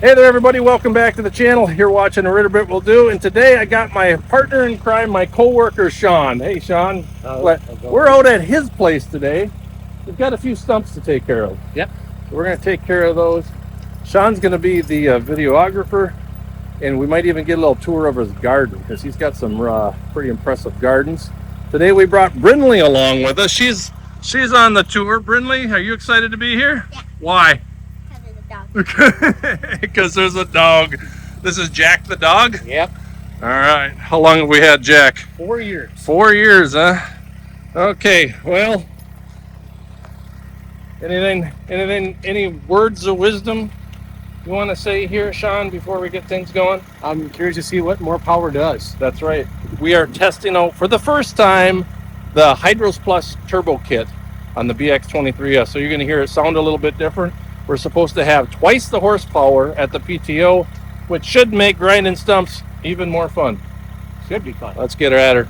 Hey there everybody, welcome back to the channel. You're watching a Ritter Bit Will Do, and today I got my partner in crime, my co-worker Sean. Hey Sean, we're out at his place today. We've got a few stumps to take care of. Yep. So we're going to take care of those. Sean's going to be the videographer, and we might even get a little tour of his garden because he's got some pretty impressive gardens. Today we brought Brinley along with us. She's on the tour. Brinley, are you excited to be here? Yeah. Why? Dog. Because there's a dog. This is Jack the dog? Yep. All right. How long have we had Jack? 4 years. 4 years, huh? Okay. Well, any words of wisdom you want to say here, Sean, before we get things going? I'm curious to see what more power does. That's right. We are testing out for the first time the HydrosPlus Turbo Kit on the BX23S. So you're going to hear it sound a little bit different. We're supposed to have twice the horsepower at the PTO, which should make grinding stumps even more fun. Should be fun. Let's get her at her.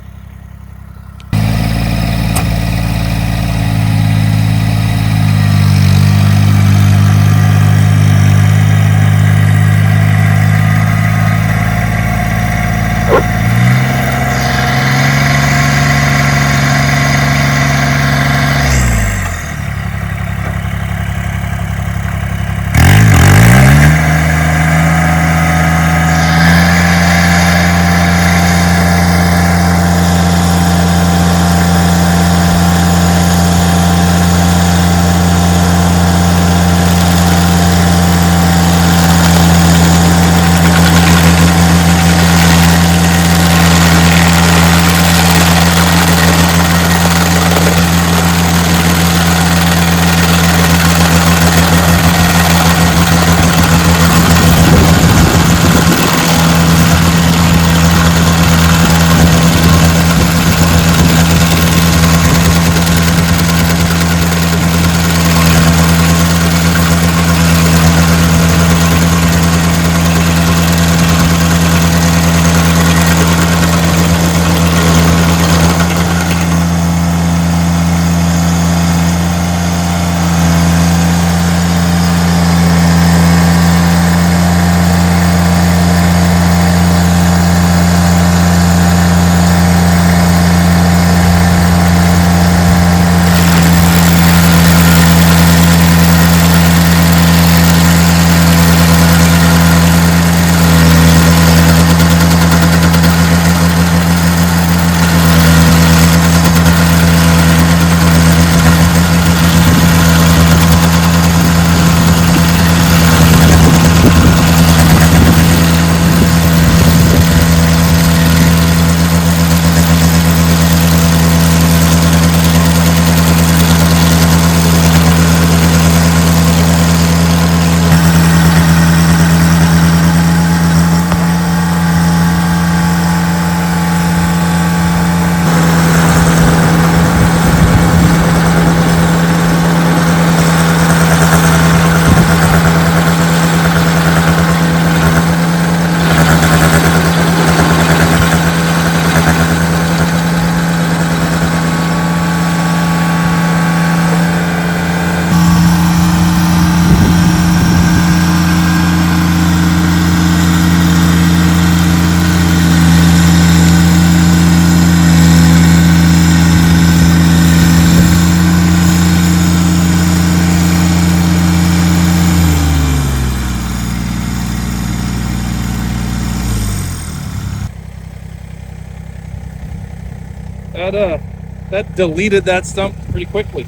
That deleted that stump pretty quickly.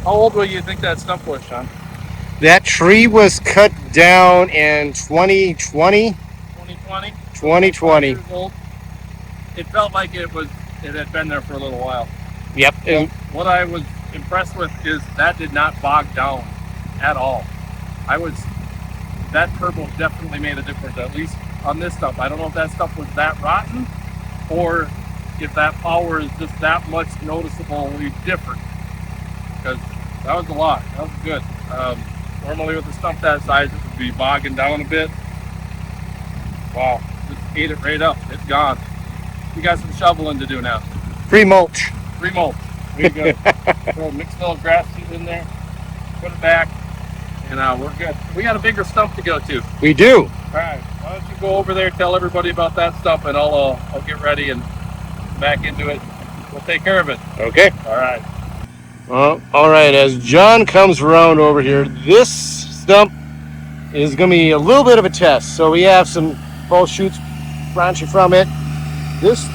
How old will you think that stump was, Sean? That tree was cut down in 2020. 2020? 2020. Years old. It felt like it had been there for a little while. Yep. Well, what I was impressed with is that did not bog down at all. That turbo definitely made a difference, at least on this stump. I don't know if that stuff was that rotten or if that power is just that much noticeably different, because that was a lot. That was good. Normally with a stump that size it would be bogging down a bit. Wow, just ate it right up. It's gone. You got some shoveling to do now. Free mulch. Free mulch. There you go. Throw a mixed little grass seed in there, put it back, and we're good. We got a bigger stump to go to. We do. All right, why don't you go over there, tell everybody about that stump, and I'll get ready and back into it. We'll take care of it. Okay. All right. All right. As John comes around over here, this stump is going to be a little bit of a test. So we have some pole shoots branching from it. This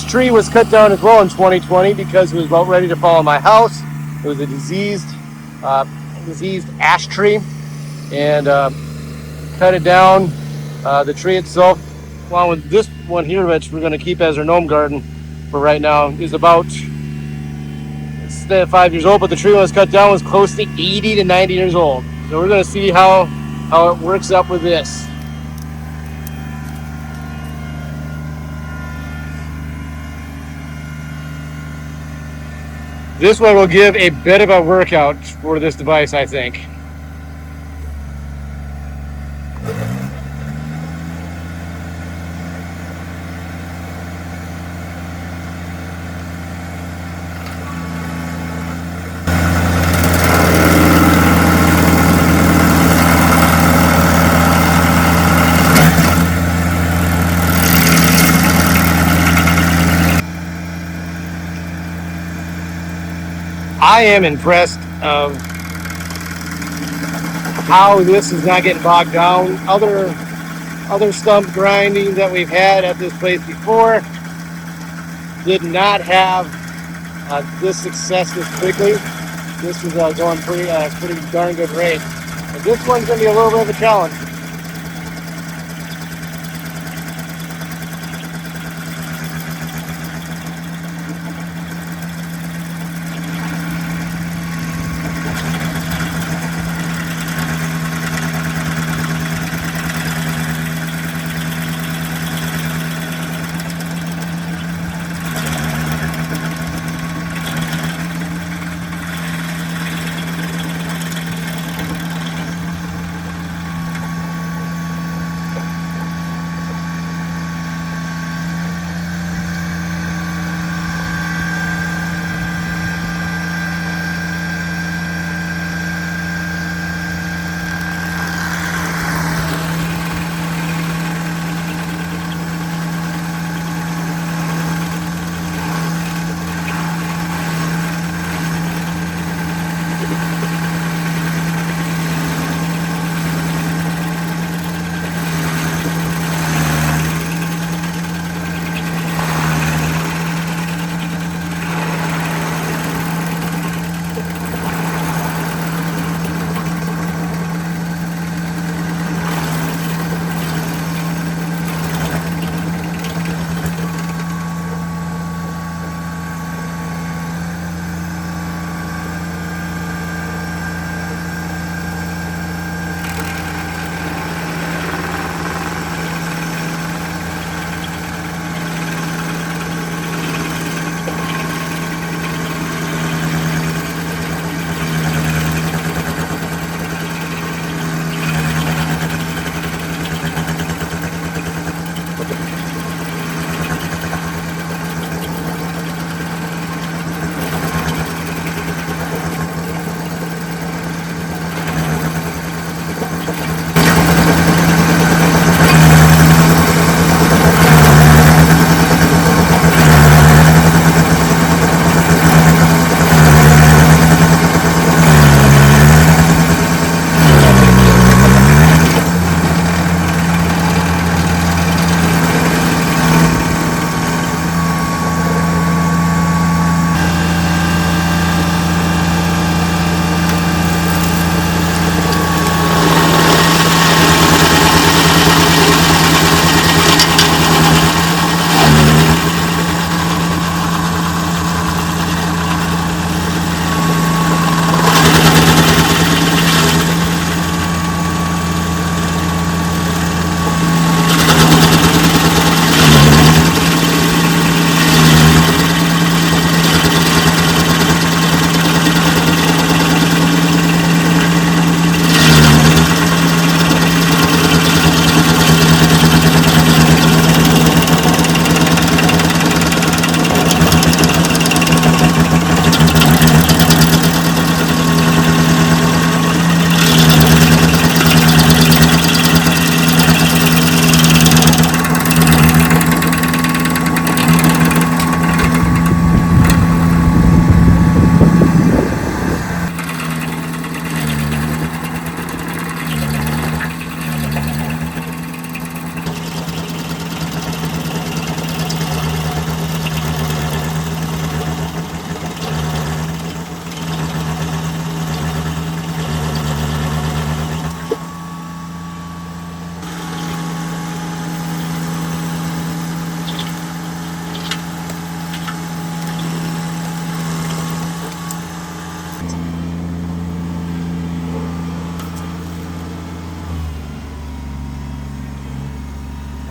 tree was cut down as well in 2020 because it was about ready to fall on my house. It was a diseased ash tree, and cut it down. The tree itself, along with this one here, which we're going to keep as our gnome garden for right now, is about 5 years old. But the tree when it was cut down was close to 80 to 90 years old. So we're going to see how it works up with this. This one will give a bit of a workout for this device, I think. I am impressed of how this is not getting bogged down. Other stump grinding that we've had at this place before did not have this success this quickly. This was going pretty darn good rate. But this one's going to be a little bit of a challenge.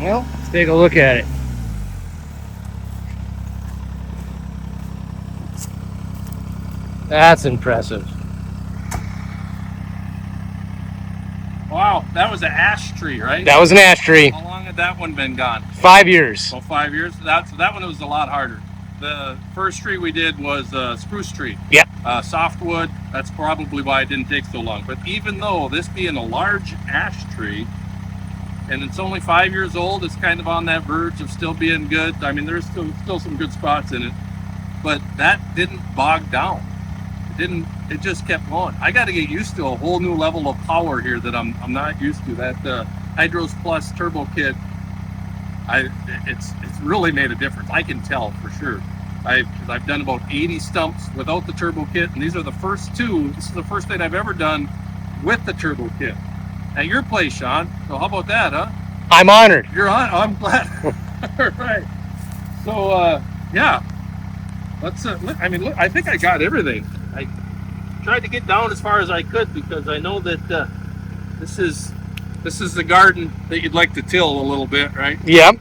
Well, let's take a look at it. That's impressive. Wow, that was an ash tree, right? That was an ash tree. How long had that one been gone? 5 years. So 5 years. That one was a lot harder. The first tree we did was a spruce tree. Yep. Softwood. That's probably why it didn't take so long. But even though this being a large ash tree, and it's only 5 years old, it's kind of on that verge of still being good. I mean, there's still some good spots in it, but that didn't bog down. It just kept going. I got to get used to a whole new level of power here that I'm not used to. That HydrosPlus Turbo Kit, it's really made a difference. I can tell for sure. I've done about 80 stumps without the turbo kit, and these are the first two. This is the first thing I've ever done with the turbo kit at your place, Sean. So how about that, huh? I'm honored. You're on. I'm glad. All right. So yeah, let's. I mean, look, I think I got everything. I tried to get down as far as I could because I know that this is the garden that you'd like to till a little bit, right? Yep.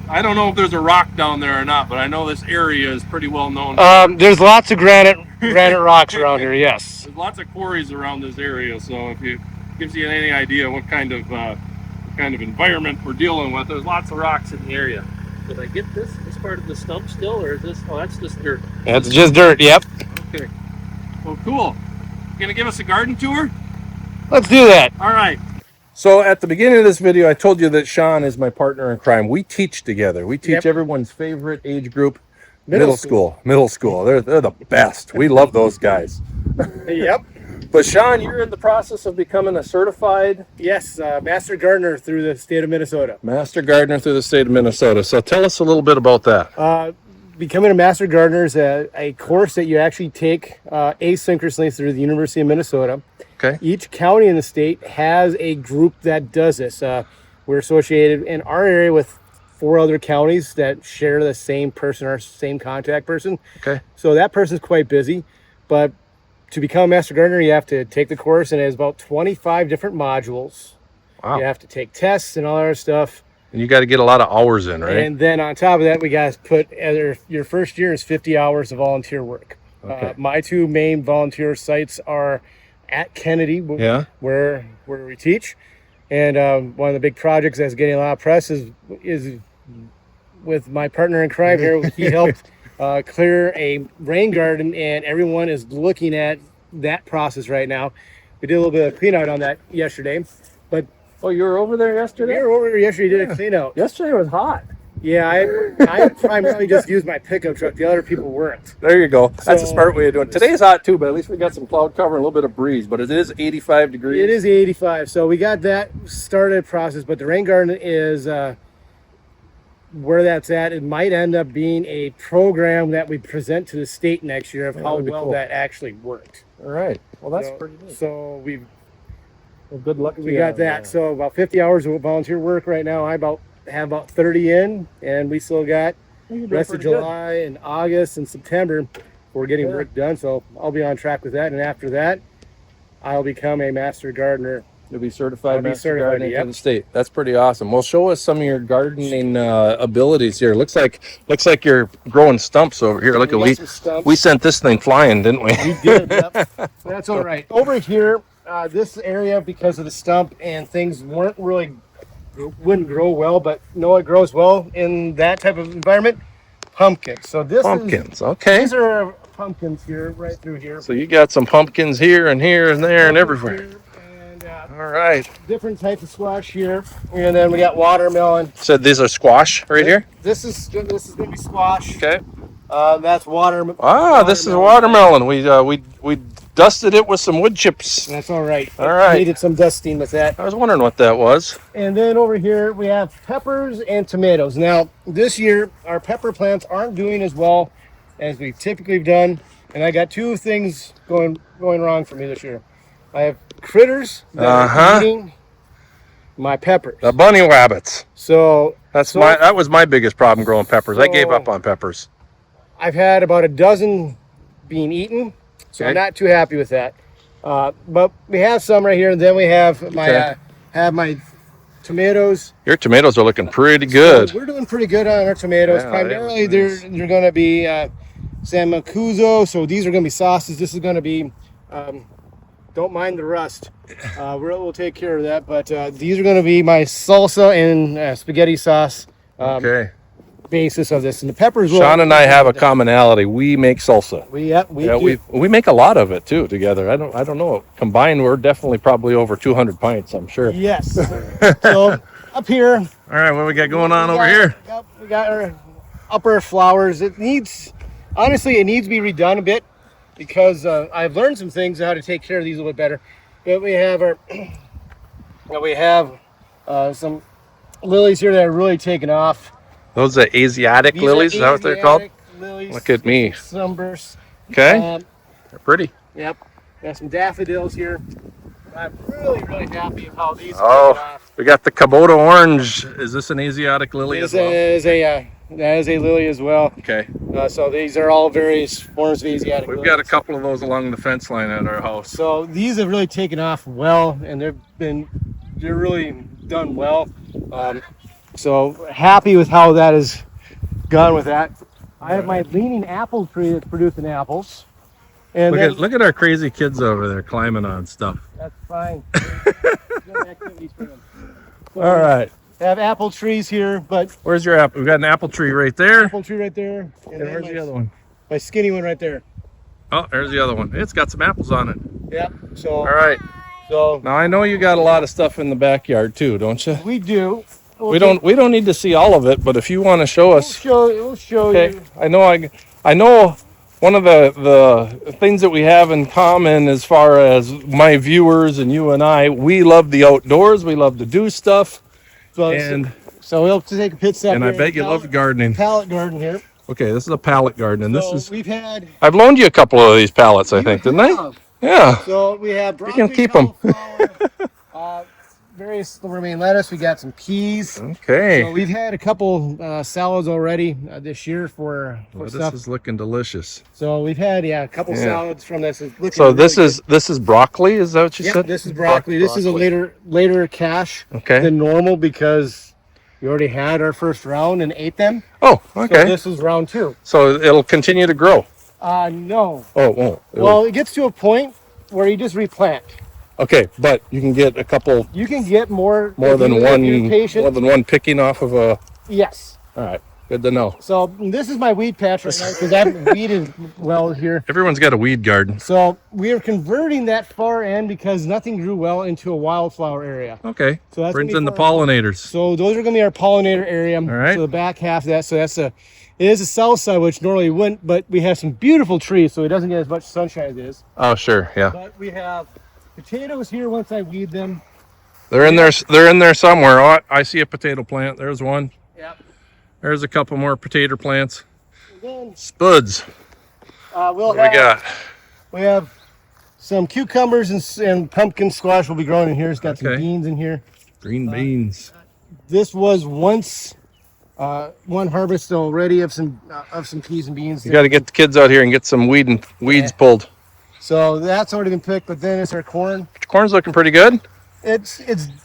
I don't know if there's a rock down there or not, but I know this area is pretty well known. There's lots of granite rocks around here. Yes. There's lots of quarries around this area, so if it gives you any idea what kind of environment we're dealing with, there's lots of rocks in the area. Did I get this part of the stump still, or is this? Oh, that's just dirt. That's just dirt. Yep. Okay. Well, cool. You gonna give us a garden tour? Let's do that. All right. So at the beginning of this video, I told you that Sean is my partner in crime. We teach together. We teach everyone's favorite age group, middle school. Middle school. They're the best. We love those guys. Yep. But Sean, you're in the process of becoming a certified Master Gardener through the state of Minnesota. Master Gardener through the state of Minnesota. So tell us a little bit about that. Becoming a Master Gardener is a course that you actually take asynchronously through the University of Minnesota. Okay. Each county in the state has a group that does this. We're associated in our area with 4 other counties that share the same person or same contact person. Okay. So that person's quite busy, but to become a Master Gardener, you have to take the course, and it has about 25 different modules. Wow. You have to take tests and all that other stuff. And you got to get a lot of hours in, right? And then on top of that, we got to put your first year is 50 hours of volunteer work. Okay. My 2 main volunteer sites are at Kennedy, where we teach, and one of the big projects that's getting a lot of press is with my partner in crime here. He helped clear a rain garden, and everyone is looking at that process right now. We did a little bit of clean out on that yesterday, but you were over there yesterday? we were over here yesterday, did a clean out. Yesterday was hot. Yeah, I primarily just used my pickup truck. The other people weren't. There you go. That's a So- smart way of doing it. Today's hot too, but at least we got some cloud cover and a little bit of breeze. But it is 85 degrees. It is 85, so we got that started process, but the rain garden is where that's at. It might end up being a program that we present to the state next year of how that'd be well cool. that actually worked. All right. Well, that's So- pretty good. So Well, good luck. we got that. So about 50 hours of volunteer work right now. I have about 30 in, and we still got rest of July and August and September for getting work done. So I'll be on track with that, and after that, I'll become a Master Gardener. You'll be certified I'll be Master certified, Gardener yep. for the state. That's pretty awesome. Well, show us some of your gardening abilities here. Looks like you're growing stumps over here. Look at We got some stumps. we sent this thing flying, didn't we? We did, yep. That's all right. Over here, this area, because of the stump and things wouldn't grow well, but no, it grows well in that type of environment. Pumpkins. So Pumpkins. Okay. These are pumpkins here, right through here. So you got some pumpkins here and here and there and everywhere. Here, and All right. different types of squash here, and then we got watermelon. So these are squash right here. This is gonna be squash. Okay. That's watermelon. This is watermelon. We dusted it with some wood chips. That's all right. All right. Needed some dusting with that. I was wondering what that was. And then over here we have peppers and tomatoes. Now this year our pepper plants aren't doing as well as we typically have done, and I got 2 things going wrong for me this year. I have critters that are eating my peppers. The bunny rabbits. So That was my biggest problem growing peppers. I gave up on peppers. I've had about a dozen being eaten, so I'm Okay. not too happy with that. But we have some right here, and then we have my tomatoes. Your tomatoes are looking pretty good. So we're doing pretty good on our tomatoes. Yeah, Primarily, they look nice. they're going to be San Mancuso. So these are going to be sauces. This is going to be, don't mind the rust. We'll take care of that. But these are going to be my salsa and spaghetti sauce Okay. basis of this. And the peppers. Sean and I have a commonality. We make salsa. We Yeah, do. we make a lot of it too together. I don't know. Combined, we're definitely probably over 200 pints. I'm sure. Yes. So up here. All right, what we got going on over here? We got our upper flowers. It needs, honestly, it needs to be redone a bit because I've learned some things on how to take care of these a little bit better. But we have our, some lilies here that are really taking off. Those are Asiatic These lilies. Is that what they're called? Asiatic lilies. Look at me. Sunbursts. Okay, they're pretty. Yep. We have some daffodils here. I'm really happy with how these are Oh, taking off. we got the Kubota orange. Is this an Asiatic lily as well? That is a lily as well. Okay. So these are all various forms of Asiatic We've lilies. got a couple of those along the fence line at our house. So these have really taken off well, and they're really done well. So happy with how that has gone with that. I have my leaning apple tree that's producing apples. And Look at our crazy kids over there climbing on stuff. that's fine. Good activities for them. So All right. we have apple trees here, but Where's your apple? We've got an apple tree right there. apple tree right there. And And then where's the other one? my skinny one right there. Oh, there's the other one. It's got some apples on it. Yep. So All right. so Now I know you got a lot of stuff in the backyard too, don't you? we do. We don't need to see all of it, but if you want to show us, We'll show okay. you. I know one of the things that we have in common as far as my viewers and you and I, we love the outdoors. We love to do stuff. So we'll take a pit stop. And I here bet in you love gardening. pallet garden here. Okay, this is a pallet garden, and So this is. we've had. I've loaned you a couple of these pallets, I You think, didn't I? have. Yeah. So we have can broccoli, keep 'em. cauliflower, various romaine lettuce. We got some peas. Okay. So we've had a couple salads already this year for Well, this stuff. is looking delicious. So we've had a couple Yeah. salads from this. It's looking So this really is broccoli. Is that what you good. said? Yep, this is broccoli. This is a later cache Okay. than normal because we already had our first round and ate them. Oh, So okay. this is round 2. So it'll continue to grow. No. Oh, it won't. Well, it gets to a point where you just replant. Okay, but you can get a couple You can get more than if one you're patient. more than one picking off of a. Yes. All right, good to know. So this is my weed patch right now because I'm weeded well here. Everyone's got a weed garden. So we are converting that far end because nothing grew well into a wildflower area. Okay, So that's brings gonna in be the far- pollinators. So those are going to be our pollinator area. All right. So the back half of that. So it is a south side, which normally wouldn't, but we have some beautiful trees, so it doesn't get as much sunshine as it is. Oh, sure, yeah. But we have potatoes here once I weed them. They're in there. They're in there somewhere. Oh, I see a potato plant. There's one. Yep. There's a couple more potato plants. And then Spuds. What do we got? We have some cucumbers and pumpkin squash will be growing in here. It's got some Okay. beans in here. Green beans. This was once one harvest already of some peas and beans. You got to get the kids out here and get some weeds Yeah. pulled. So that's already been picked, but then it's our corn. Corn's looking pretty good. It's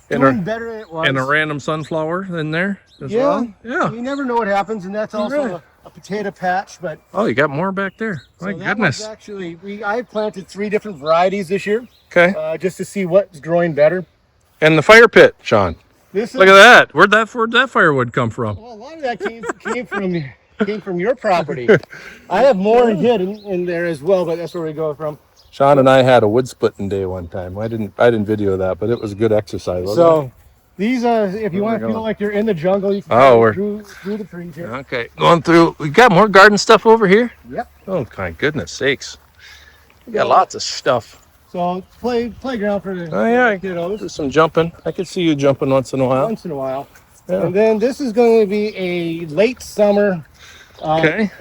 And doing better than it was. And a random sunflower in there as Yeah. well. Yeah. You never know what happens, and that's also Right. a potato patch. But Oh, you got more back there. My so that goodness. was actually, I planted 3 different varieties this year, Okay. just to see what's growing better. And the fire pit, Sean. This Look at that. Where'd that firewood come from? Well, a lot of that came from your property. I have more hidden in there as well, but that's where we go from. Sean and I had a wood splitting day one time. I didn't video that, but it was a good exercise. Wasn't So these if you want to we feel going? like you're in the jungle, you can Oh, go we're- through the trees it? here. Okay. Going through. We got more garden stuff over here. Yep. Oh my goodness sakes. We got lots of stuff. So playground for the Oh yeah. kiddos Do some jumping. I could see you jumping once in a while. once in a while. Yeah. And then this is going to be a late summer Okay.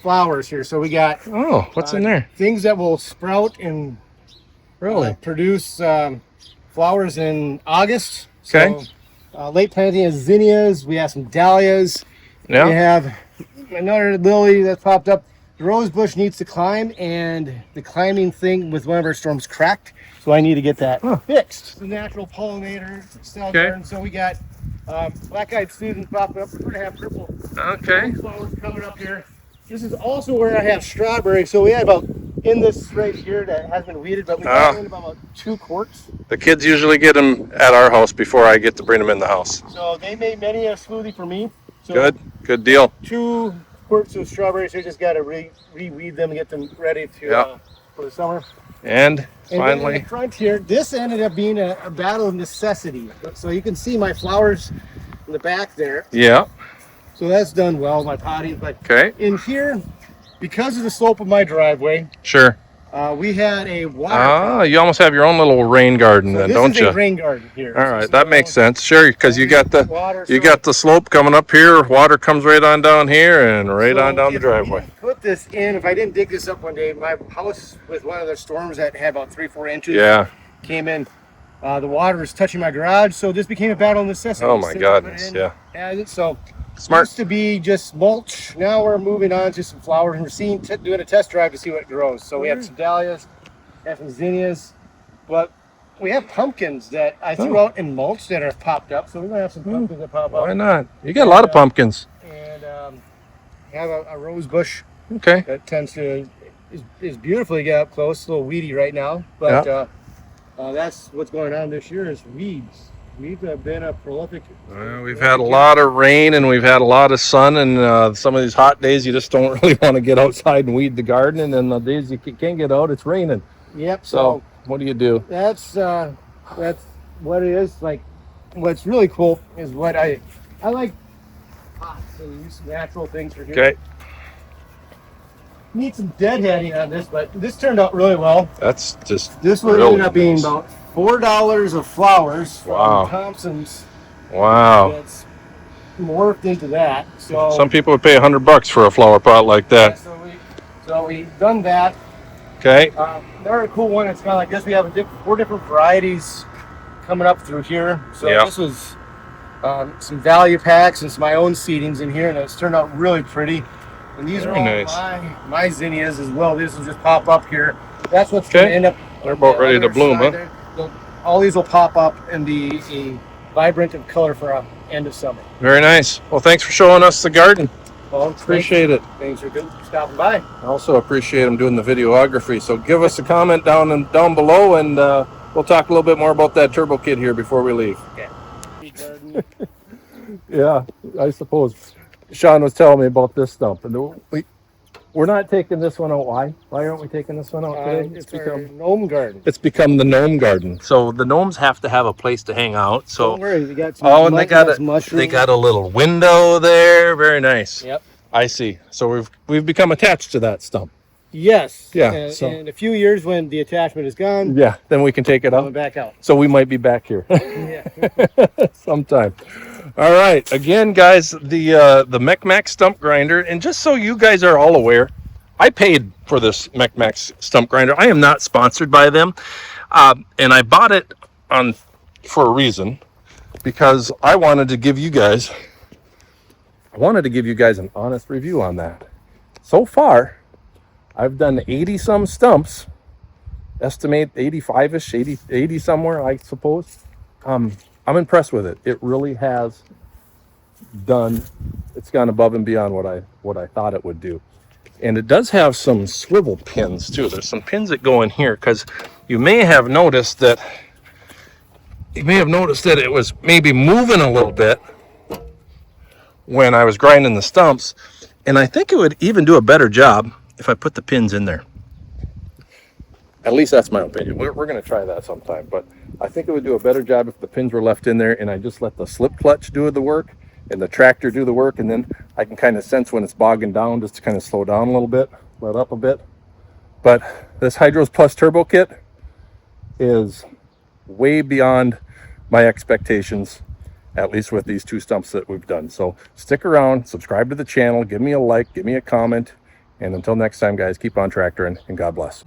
flowers here. So we got Oh, what's in there? things that will sprout and Really? produce flowers in August. Okay. So late planting is zinnias. We have some dahlias. We Yeah. have another lily that popped up. rose bush needs to climb, and the climbing thing with one of our storms cracked, so I need to get that fixed. The natural pollinator style garden. So we got black-eyed Susan popping up. We're going to have purple flowers coming up here. This is also where I have strawberries. So we had about in this right here that has been weeded, but we got in about 2 quarts. The kids usually get them at our house before I get to bring them in the house. So they made many a smoothie for me. So Good deal. 2 quarts of strawberries. We just got to re-weed them and get them ready to for the summer. And then finally, in the front here, this ended up being a battle of necessity. So you can see my flowers in the back there. yeah. So that's done well, my potting. But in here, because of the slope of my driveway, Sure. we had a water. You almost have your own little rain garden, then, don't you? This is a rain garden here. All right, that makes sense. Sure, because you got the slope coming up here. Water comes right on down here and right on down the driveway. Put this in. If I didn't dig this up one day, my house with one of the storms that had about 3-4 inches came in. The water was touching my garage, so this became a battle of necessity. Oh my goodness! Yeah. And so Smart. Used to be just mulch. Now we're moving on to some flowers, and we're doing a test drive to see what grows. So we have some dahlias, have some zinnias, but we have pumpkins that I threw out in mulch that have popped up. So we're gonna have some pumpkins that pop up. Why not? You got a lot of pumpkins. And have a rose bush. Okay. That tends to is beautifully get up close. A little weedy right now, but that's what's going on this year is weeds. We've been a prolific. We've had a lot of rain and we've had a lot of sun, and some of these hot days you just don't really want to get outside and weed the garden, and then the days you can't get out, it's raining. Yep. So what do you do? That's what it is. Like, what's really cool is what I like pots and use some natural things for here. Okay. Need some deadheading on this, but this turned out really well. That's just this one ended up being about $4 of flowers from Thompson's. Wow. That's morphed into that. So some people would pay $100 for a flower pot like that. Yeah, so we done that. Okay. Another cool one. It's kind of like this. We have 4 different varieties coming up through here. So this was some value packs and some my own seedings in here, and it's turned out really pretty. And these are all my zinnias as well. These will just pop up here. That's what's going to end up. They're about ready to bloom, huh? All these will pop up and be a vibrant of color for end of summer. Very nice. Well, thanks for showing us the garden. Well, appreciate it. Thanks for stopping by. I also appreciate them doing the videography. So give us a comment down below, and we'll talk a little bit more about that turbo kit here before we leave. Okay. Yeah, I suppose. Sean was telling me about this stump, and we're not taking this one out. Why? Why aren't we taking this one out today? It's become gnome garden. It's become the gnome garden. So the gnomes have to have a place to hang out. So don't worry, we got some and they got a little window there. Very nice. Yep. I see. So we've become attached to that stump. Yes. Yeah. And in a few years, when the attachment is gone, then we can take it out. Back out. So we might be back here. Yeah. Sometime. All right. Again, guys, the Mech stump grinder, and just so you guys are all aware, I paid for this Mech stump grinder. I am not sponsored by them, and I bought it for a reason, because I wanted to give you guys an honest review on that. So far, I've done 80 some stumps, estimate 85ish, 80 somewhere, I suppose. I'm impressed with it. It really has it's gone above and beyond what I thought it would do. And it does have some swivel pins too. There's some pins that go in here, because you may have noticed that it was maybe moving a little bit when I was grinding the stumps. And I think it would even do a better job if I put the pins in there. At least that's my opinion. We're going to try that sometime, but I think it would do a better job if the pins were left in there and I just let the slip clutch do the work and the tractor do the work, and then I can kind of sense when it's bogging down, just to kind of slow down a little bit, let up a bit. But this HydrosPlus Turbo Kit is way beyond my expectations, at least with these 2 stumps that we've done. So stick around, subscribe to the channel, give me a like, give me a comment, and until next time, guys, keep on tractoring, and God bless.